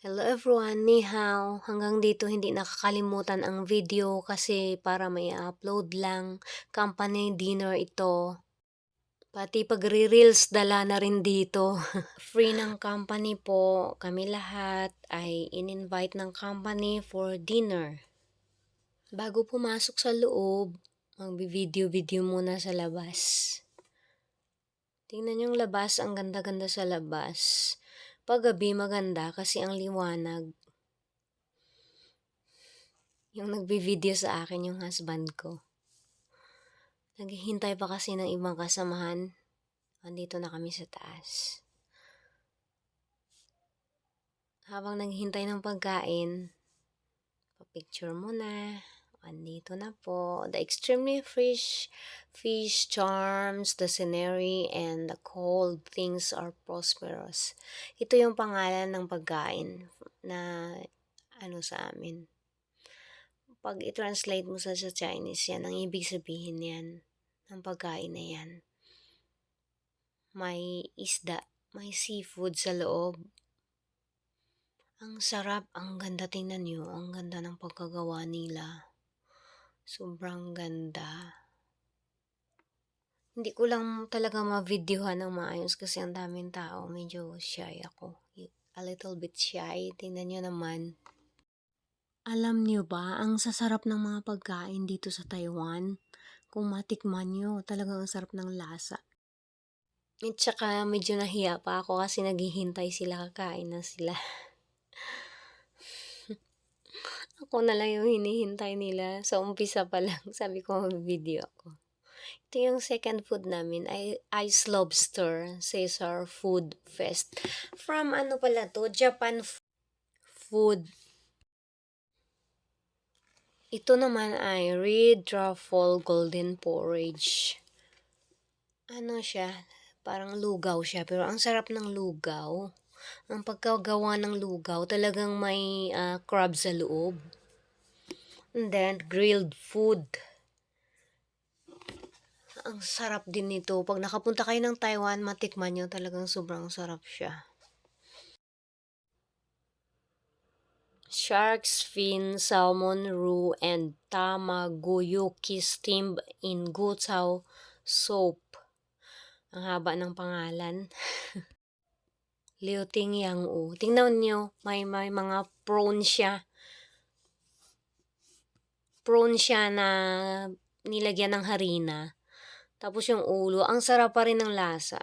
Hello everyone, ni hao. Hanggang dito hindi nakakalimutan ang video kasi para may upload lang. Company dinner ito. Pati pagre-reels dala na rin dito. Free ng company po. Kami lahat ay in-invite ng company for dinner. Bago pumasok sa loob, magbi-video-video muna sa labas. Tingnan yung labas, ang ganda-ganda sa labas. Paggabi maganda kasi ang liwanag. Yung nagvi-video sa akin yung husband ko. Naghihintay pa kasi ng ibang kasamahan. Andito na kami sa taas. Habang naghihintay ng pagkain, pa-picture muna. Andito na po. The extremely fish charms, the scenery, and the cold things are prosperous. Ito yung pangalan ng pagkain na sa amin. Pag i-translate mo sa Chinese yan, ang ibig sabihin yan, ng pagkain na yan, may isda, may seafood sa loob. Ang sarap, ang ganda, tingnan nyo, ang ganda ng pagkagawa nila. Sobrang ganda. Hindi ko lang talaga ma-videohan ng maayos kasi ang daming tao, medyo shy ako. A little bit shy, tingnan nyo naman. Alam niyo ba, ang sasarap ng mga pagkain dito sa Taiwan? Kung matikman nyo, talagang ang sarap ng lasa. At saka medyo nahiya pa ako kasi naghihintay sila, kakain na sila. Ako na lang yung hinihintay nila. Sa umpisa pa lang, sabi ko mag-video ako. Ito yung second food namin, ay Ice Lobster Caesar Food Fest. From pala to, Japan food. Ito naman ay Red Truffle Golden Porridge. Siya, parang lugaw siya, pero ang sarap ng lugaw. Ang pagkagawa ng lugaw, talagang may crab sa loob. And then, grilled food. Ang sarap din nito. Pag nakapunta kayo ng Taiwan, matikman nyo, talagang sobrang sarap siya. Shark's fin, salmon roux, and tamagoyaki steamed in gutao soup. Ang haba ng pangalan. Liu Ting Yang U. Tingnan nyo, may mga prawn siya. Prawn siya na nilagyan ng harina. Tapos yung ulo, ang sarap pa rin ng lasa.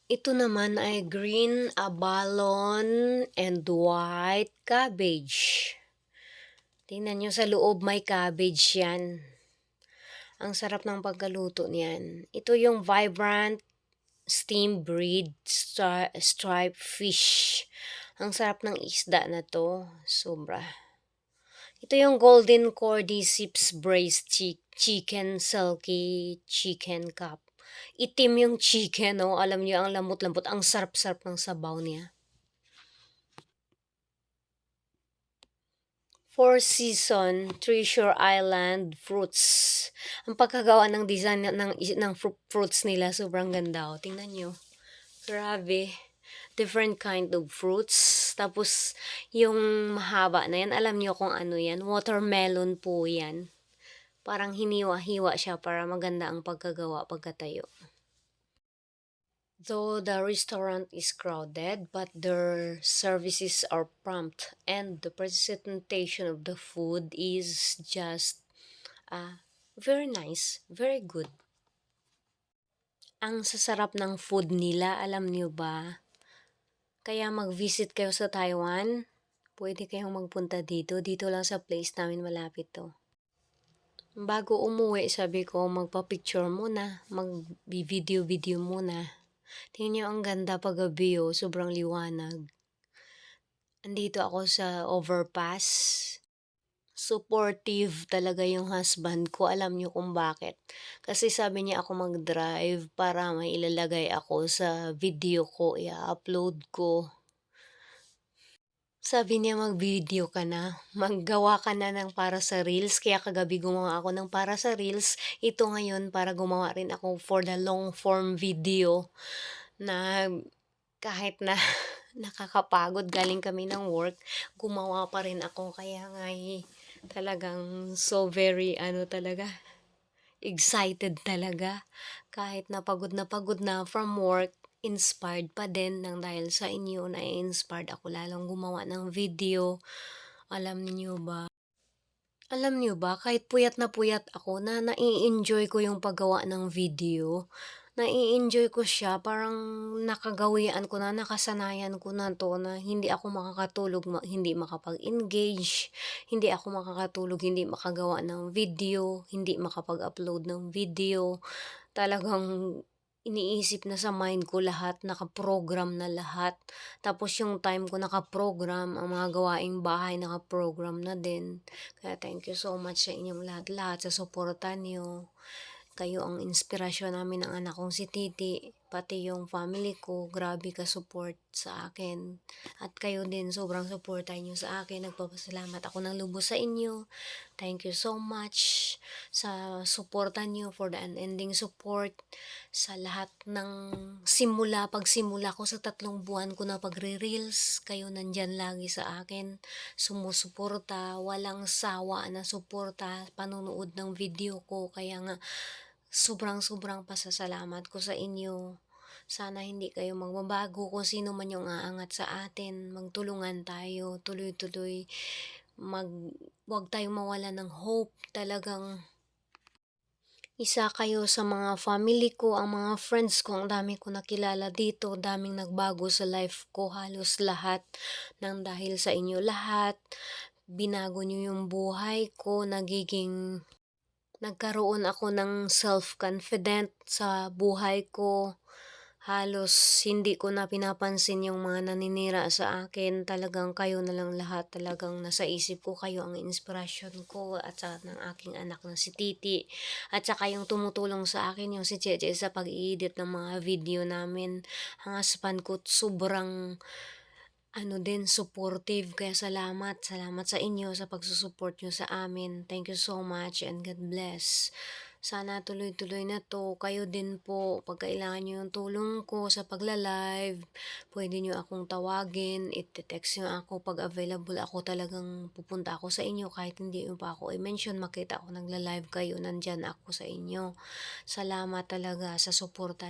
Ito naman ay green abalone and white cabbage. Tingnan nyo sa loob, may cabbage yan. Ang sarap ng pagkaluto niyan. Ito yung vibrant steamed breed striped fish. Ang sarap ng isda na to. Sobra. Ito yung golden cordyceps braised chicken silky chicken cup. Itim yung chicken, no? Alam niyo, ang lambot-lambot. Ang sarap-sarap ng sabaw niya. Four Season Treasure Island Fruits. Ang pagkagawa ng design ng fruits nila, sobrang ganda. O, tingnan nyo. Grabe. Different kind of fruits. Tapos, yung mahaba na yan, alam nyo kung ano yan? Watermelon po yan. Parang hiniwa-hiwa siya para maganda ang pagkagawa pagkatayo. Though the restaurant is crowded, but their services are prompt and the presentation of the food is just very nice, very good. Ang sasarap ng food nila, alam niyo ba? Kaya mag-visit kayo sa Taiwan, pwede kayong magpunta dito. Dito lang sa place namin, malapit to. Bago umuwi, sabi ko, magpa-picture muna, mag-video muna. Tingnan nyo, ang ganda paggabi, sobrang liwanag. Andito ako sa overpass. Supportive talaga yung husband ko. Alam nyo kung bakit. Kasi sabi niya ako mag-drive para may ilalagay ako sa video ko, i-upload ko. Sabi niya mag-video ka na, maggawa ka na ng para sa reels. Kaya kagabi gumawa ako ng para sa reels. Ito ngayon para gumawa rin ako for the long form video na kahit na nakakapagod galing kami ng work, gumawa pa rin ako kaya nga, talagang so very ano talaga, excited talaga. Kahit na pagod na from work, inspired pa din ng dahil sa inyo na-i-inspired ako lalong gumawa ng video. Alam niyo ba alam niyo ba kahit puyat na puyat ako na nai-enjoy ko yung paggawa ng video. Nai-enjoy ko siya parang nakagawian ko na, nakasanayan ko na 'to na hindi ako makakatulog hindi makapag-engage, hindi ako makakatulog hindi makagawa ng video, hindi makapag-upload ng video. Talagang iniisip na sa mind ko lahat, nakaprogram na lahat. Tapos yung time ko nakaprogram, ang mga gawaing bahay nakaprogram na din. Kaya thank you so much sa inyong lahat-lahat sa suporta niyo. Kayo ang inspirasyon namin ng anak kong si Titi, pati yung family ko, grabe ka-support sa akin. At kayo din, sobrang suporta niyo sa akin. Nagpapasalamat ako ng lubos sa inyo. Thank you so much sa suporta niyo, for the unending support, sa lahat ng pagsimula ko sa 3 buwan ko na pagre-reels, kayo nandyan lagi sa akin, sumusuporta, walang sawa na suporta, panonood ng video ko. Kaya nga, sobrang pasasalamat ko sa inyo. Sana hindi kayo magbabago kung sino man yung aangat sa atin. Magtulungan tayo, tuloy-tuloy. 'Wag tayong mawalan ng hope. Talagang isa kayo sa mga family ko, ang mga friends ko, ang dami ko nakilala dito, daming nagbago sa life ko, halos lahat ng dahil sa inyo lahat. Binago niyo yung buhay ko, nagkaroon ako ng self-confident sa buhay ko. Halos hindi ko na pinapansin yung mga naninira sa akin. Talagang kayo na lang lahat. Talagang nasa isip ko kayo ang inspirasyon ko at sa ng aking anak na si Titi. At saka yung tumutulong sa akin yung si Cheche sa pag-i-edit ng mga video namin. Ang husband ko sobrang ano din, supportive. Kaya salamat, salamat sa inyo sa pagsusupport nyo sa amin. Thank you so much and God bless. Sana tuloy-tuloy na 'to. Kayo din po, pag kailangan niyo yung tulong ko sa pagla-live, puwede niyo akong tawagin, ite-text niyo ako 'pag available ako. Talagang pupunta ako sa inyo kahit hindi niyo pa ako i-mention, makita ko nagla-live kayo, nandiyan ako sa inyo. Salamat talaga sa suporta.